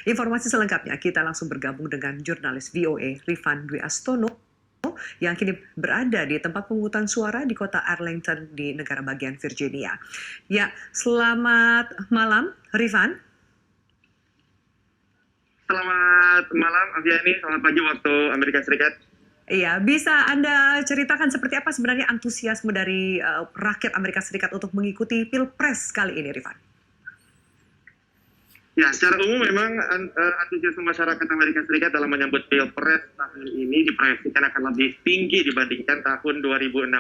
Informasi selengkapnya kita langsung bergabung dengan jurnalis VOA Rifan Dwi Astono yang kini berada di tempat pemungutan suara di kota Arlington di negara bagian Virginia. Ya, selamat malam Rifan. Selamat malam, Aviani. Selamat pagi waktu Amerika Serikat. Iya, bisa Anda ceritakan seperti apa sebenarnya antusiasme dari rakyat Amerika Serikat untuk mengikuti Pilpres kali ini, Rifan? Ya, secara umum memang antusiasme masyarakat Amerika Serikat dalam menyambut Pilpres tahun ini diproyeksikan akan lebih tinggi dibandingkan tahun 2016.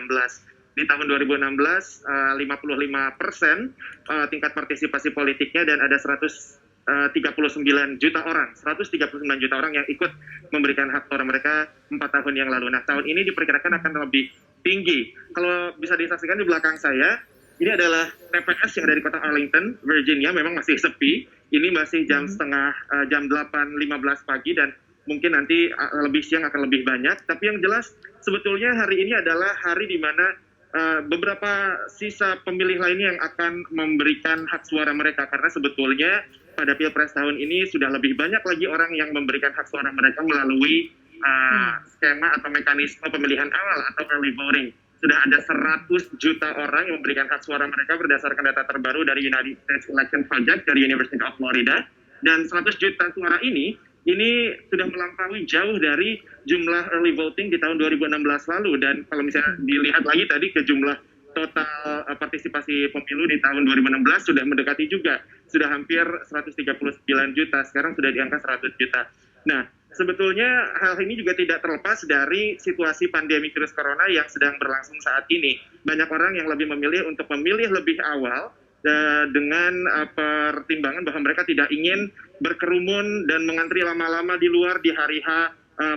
Di tahun 2016, 55% tingkat partisipasi politiknya dan ada 139 juta orang yang ikut memberikan hak suara mereka 4 tahun yang lalu. Nah, tahun ini diperkirakan akan lebih tinggi. Kalau bisa disaksikan di belakang saya, ini adalah TPS yang ada di kota Arlington, Virginia. Memang masih sepi. Ini masih jam 8.15 pagi dan mungkin nanti lebih siang akan lebih banyak. Tapi yang jelas sebetulnya hari ini adalah hari di mana beberapa sisa pemilih lainnya yang akan memberikan hak suara mereka. Karena sebetulnya pada Pilpres tahun ini sudah lebih banyak lagi orang yang memberikan hak suara mereka melalui skema atau mekanisme pemilihan awal atau early voting. Sudah ada 100 juta orang yang memberikan hak suara mereka berdasarkan data terbaru dari United States Election Project dari University of Florida. Dan 100 juta suara ini sudah melampaui jauh dari jumlah early voting di tahun 2016 lalu. Dan kalau misalnya dilihat lagi tadi ke jumlah total partisipasi pemilu di tahun 2016 sudah mendekati juga. Sudah hampir 139 juta, sekarang sudah di angka 100 juta. Nah, sebetulnya hal ini juga tidak terlepas dari situasi pandemi virus corona yang sedang berlangsung saat ini. Banyak orang yang lebih memilih untuk memilih lebih awal dengan pertimbangan bahwa mereka tidak ingin berkerumun dan mengantri lama-lama di luar di hari H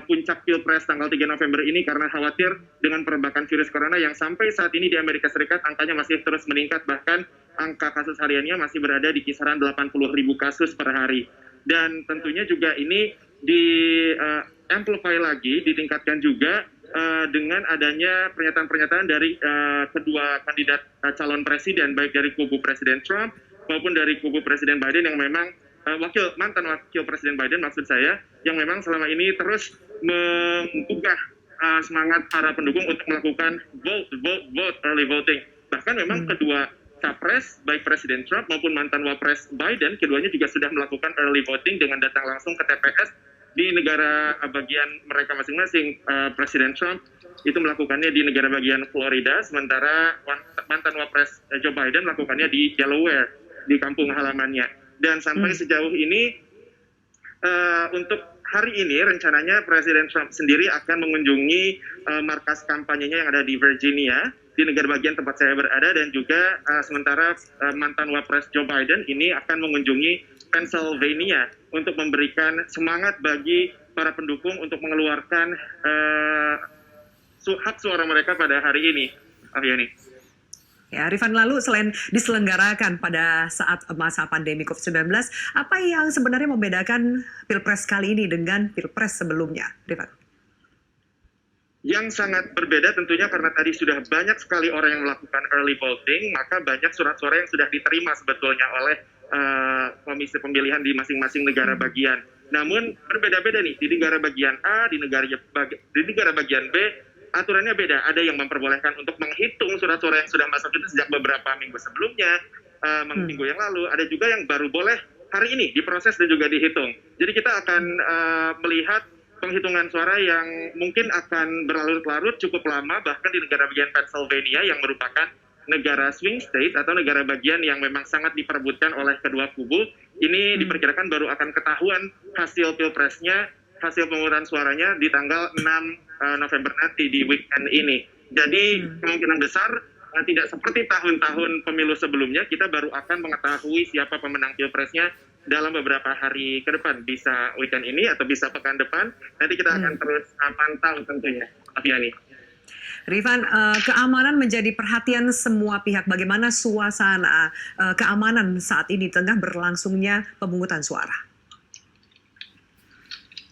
puncak Pilpres tanggal 3 November ini karena khawatir dengan perombakan virus corona yang sampai saat ini di Amerika Serikat angkanya masih terus meningkat, bahkan angka kasus hariannya masih berada di kisaran 80.000 kasus per hari. Dan tentunya juga ini di-amplify lagi, ditingkatkan juga dengan adanya pernyataan-pernyataan dari kedua kandidat calon presiden, baik dari kubu Presiden Trump maupun dari kubu Presiden Biden yang memang mantan wakil Presiden Biden maksud saya, yang memang selama ini terus menggugah semangat para pendukung untuk melakukan vote early voting. Bahkan memang kedua capres, baik Presiden Trump maupun mantan wapres Biden, keduanya juga sudah melakukan early voting dengan datang langsung ke TPS di negara bagian mereka masing-masing. Presiden Trump itu melakukannya di negara bagian Florida, sementara mantan wapres Joe Biden melakukannya di Delaware, di kampung halamannya. Dan sampai sejauh ini, untuk hari ini rencananya Presiden Trump sendiri akan mengunjungi markas kampanyenya yang ada di Virginia, di negara bagian tempat saya berada, dan juga sementara mantan wapres Joe Biden ini akan mengunjungi Pennsylvania untuk memberikan semangat bagi para pendukung untuk mengeluarkan hak suara mereka pada hari ini. Aviani. Ya, Rifan, lalu selain diselenggarakan pada saat masa pandemi COVID-19, apa yang sebenarnya membedakan Pilpres kali ini dengan Pilpres sebelumnya, Rifan? Yang sangat berbeda tentunya karena tadi sudah banyak sekali orang yang melakukan early voting, maka banyak surat suara yang sudah diterima sebetulnya oleh komisi pemilihan di masing-masing negara bagian. Namun berbeda-beda nih, di negara bagian A, di negara bagian B, aturannya beda. Ada yang memperbolehkan untuk menghitung surat suara yang sudah masuk itu sejak beberapa minggu sebelumnya, minggu yang lalu. Ada juga yang baru boleh hari ini diproses dan juga dihitung. Jadi kita akan melihat penghitungan suara yang mungkin akan berlarut-larut cukup lama, bahkan di negara bagian Pennsylvania yang merupakan negara swing state atau negara bagian yang memang sangat diperebutkan oleh kedua kubu. Ini diperkirakan baru akan ketahuan hasil pilpresnya, hasil pemungutan suaranya di tanggal 6 November nanti di weekend ini. Jadi kemungkinan besar tidak seperti tahun-tahun pemilu sebelumnya, kita baru akan mengetahui siapa pemenang pilpresnya dalam beberapa hari ke depan. Bisa weekend ini atau bisa pekan depan. Nanti kita akan terus pantau tentunya. Aviani. Rifan, keamanan menjadi perhatian semua pihak. Bagaimana suasana keamanan saat ini tengah berlangsungnya pemungutan suara?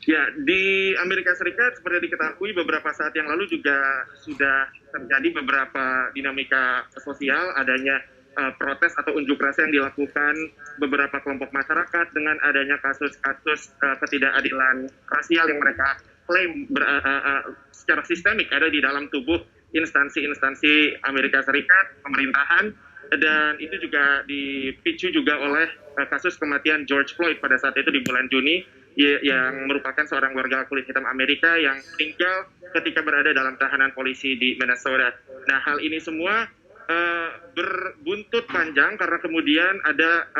Ya, di Amerika Serikat seperti diketahui beberapa saat yang lalu juga sudah terjadi beberapa dinamika sosial, adanya protes atau unjuk rasa yang dilakukan beberapa kelompok masyarakat dengan adanya kasus-kasus ketidakadilan rasial yang mereka klaim secara sistemik ada di dalam tubuh instansi-instansi Amerika Serikat, pemerintahan, dan itu juga dipicu juga oleh kasus kematian George Floyd pada saat itu di bulan Juni, yang merupakan seorang warga kulit hitam Amerika yang meninggal ketika berada dalam tahanan polisi di Minnesota. Nah, hal ini semua berbuntut panjang karena kemudian ada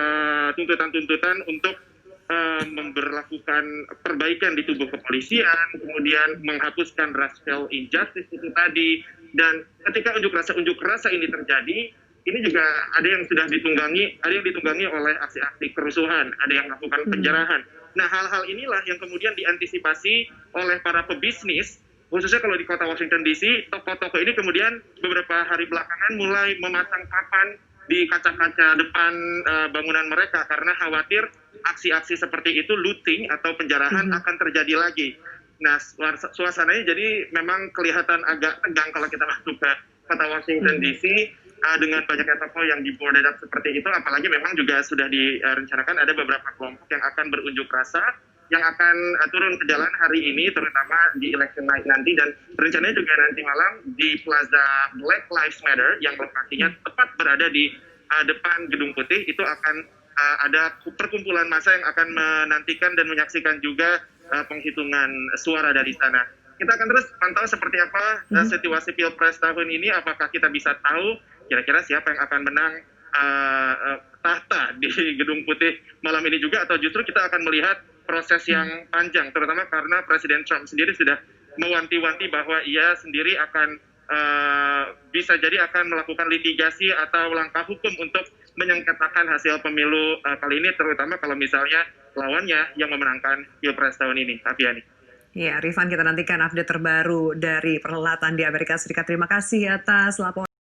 tuntutan-tuntutan untuk memberlakukan perbaikan di tubuh kepolisian, kemudian menghapuskan racial injustice itu tadi. Dan ketika unjuk rasa ini terjadi, ini juga ada yang sudah ditunggangi oleh aksi-aksi kerusuhan, ada yang melakukan penjarahan. Nah, hal-hal inilah yang kemudian diantisipasi oleh para pebisnis, khususnya kalau di kota Washington DC, toko-toko ini kemudian beberapa hari belakangan mulai memasang papan di kaca-kaca depan bangunan mereka karena khawatir aksi-aksi seperti itu, looting atau penjarahan akan terjadi lagi. Nah, suasananya jadi memang kelihatan agak tegang kalau kita masuk ke kota Washington DC dengan banyaknya toko yang di-boarded up seperti itu, apalagi memang juga sudah direncanakan ada beberapa kelompok yang akan berunjuk rasa yang akan turun ke jalan hari ini, terutama di election night nanti, dan rencananya juga nanti malam di Plaza Black Lives Matter yang lokasinya tepat berada di depan Gedung Putih, itu akan ada perkumpulan massa yang akan menantikan dan menyaksikan juga penghitungan suara dari sana. Kita akan terus pantau seperti apa situasi Pilpres tahun ini, apakah kita bisa tahu kira-kira siapa yang akan menang tahta di Gedung Putih malam ini juga, atau justru kita akan melihat proses yang panjang, terutama karena Presiden Trump sendiri sudah mewanti-wanti bahwa ia sendiri akan bisa jadi akan melakukan litigasi atau langkah hukum untuk menyengketakan hasil pemilu kali ini, terutama kalau misalnya lawannya yang memenangkan Pilpres tahun ini. Afiani. Ya, Rifan, kita nantikan update terbaru dari perhelatan di Amerika Serikat. Terima kasih atas laporan.